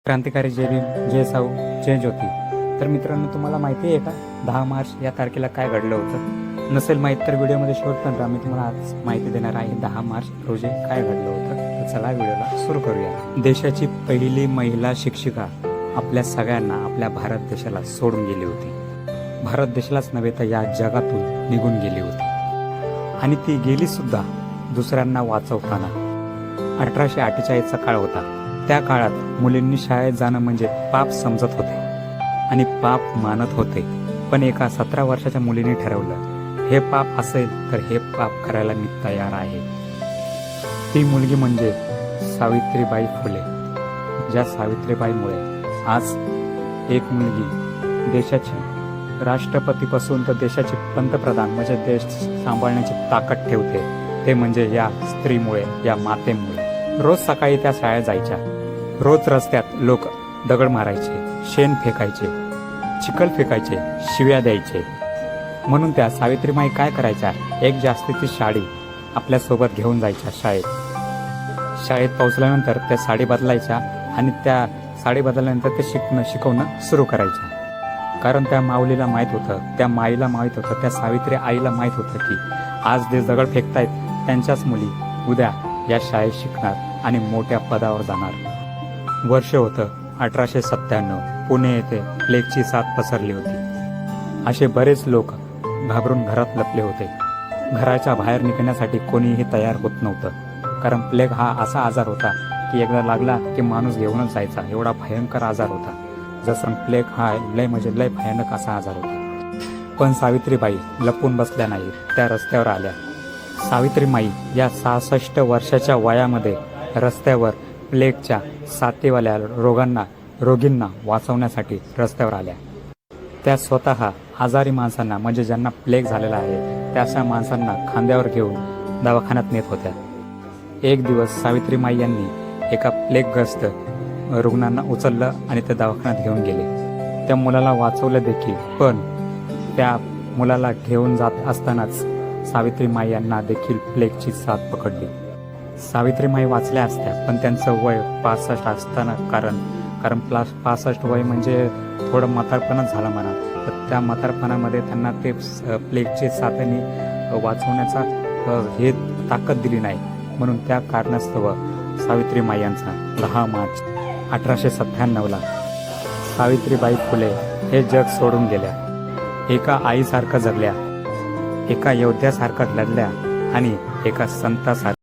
क्रांतिकारी जय भीम, जय साऊ, जय ज्योती. तर मित्रांनो, तुम्हाला माहिती आहे का 10 मार्च या तारखेला काय घडलं होतं? नसेल माहीत तर व्हिडिओमध्ये शेवटपर्यंत आम्ही तुम्हाला आज माहिती देणार आहे 10 मार्च रोजी काय घडलं होतं. तर चला व्हिडिओला सुरू करूया. देशाची पहिली महिला शिक्षिका आपल्या सगळ्यांना, आपल्या भारत देशाला सोडून गेली होती. भारत देशालाच नव्हे तर या जगातून निघून गेली होती. आणि ती गेली सुद्धा दुसऱ्यांना वाचवताना. 1848चा काळ होता. त्या काळात मुलींनी शाळेत जाणं म्हणजे पाप समजत होते आणि पाप मानत होते. पण एका 17 वर्षाच्या मुलीने ठरवलं, हे पाप असेल तर हे पाप करायला मी तयार आहे. ती मुलगी म्हणजे सावित्रीबाई फुले. ज्या सावित्रीबाईमुळे आज एक मुलगी देशाची राष्ट्रपतीपासून तर देशाची पंतप्रधान म्हणजे देश सांभाळण्याची ताकद ठेवते. ते म्हणजे या स्त्रीमुळे, या मातेमुळे. रोज सकाळी त्या शाळेत जायच्या. रोज रस्त्यात लोक दगड मारायचे, शेण फेकायचे, चिखल फेकायचे, शिव्या द्यायचे. म्हणून त्या सावित्रीबाई काय करायच्या, एक जास्तीची साडी आपल्यासोबत घेऊन जायच्या शाळेत. शाळेत पोहोचल्यानंतर त्या साडी बदलायच्या आणि त्या साडी बदलल्यानंतर ते शिकवणं सुरू करायच्या. कारण त्या माऊलीला माहीत होतं, त्या माईला माहीत होतं, त्या सावित्री आईला माहीत होतं की आज जे दगड फेकतायत त्यांच्याच मुली उद्या या शाळेत शिकणार आणि मोठ्या पदावर जाणार. वर्ष होतं 1897. पुणे येथे प्लेगची साथ पसरली होती. असे बरेच लोक घाबरून घरात लपले होते. घराच्या बाहेर निघण्यासाठी कोणीही तयार होत नव्हतं. कारण प्लेग हा असा आजार होता की एकदा लागला की माणूस घेऊनच जायचा, एवढा भयंकर आजार होता. जसं प्लेग हा लय म्हणजे लय भयानक असा आजार होता. पण सावित्रीबाई लपून बसल्या नाही, त्या रस्त्यावर आल्या. सावित्रीबाई या 66 वर्षाच्या वयामध्ये रस्त्यावर प्लेगच्या साथीवाल्या रोगींना वाचवण्यासाठी रस्त्यावर आल्या. त्या स्वतः आजारी माणसांना म्हणजे ज्यांना प्लेग झालेला आहे त्याशा माणसांना खांद्यावर घेऊन दवाखान्यात नेत होत्या. एक दिवस सावित्रीबाई यांनी एका प्लेगग्रस्त रुग्णांना उचललं आणि ते दवाखान्यात घेऊन गेले. त्या मुलाला वाचवलं देखील. पण त्या मुलाला घेऊन जात असतानाच सावित्रीबाई यांना देखील प्लेगची साथ पकडली. सावित्रीबाई वाचल्या असत्या पण त्यांचं वय 65 असताना, कारण 65 वय म्हणजे थोडं म्हातारपणच झालं म्हणा. तर त्या म्हातारपणामध्ये त्यांना ते प्लेगची साथीने वाचवण्याचा हे ताकद दिली नाही. म्हणून त्या कारणास्तव सावित्रीबाई यांचा 10 मार्च 1897ला सावित्रीबाई फुले हे जग सोडून गेल्या. एका आईसारखं जगल्या, एका योद्ध्यासारखं लढल्या आणि एका संतासारखं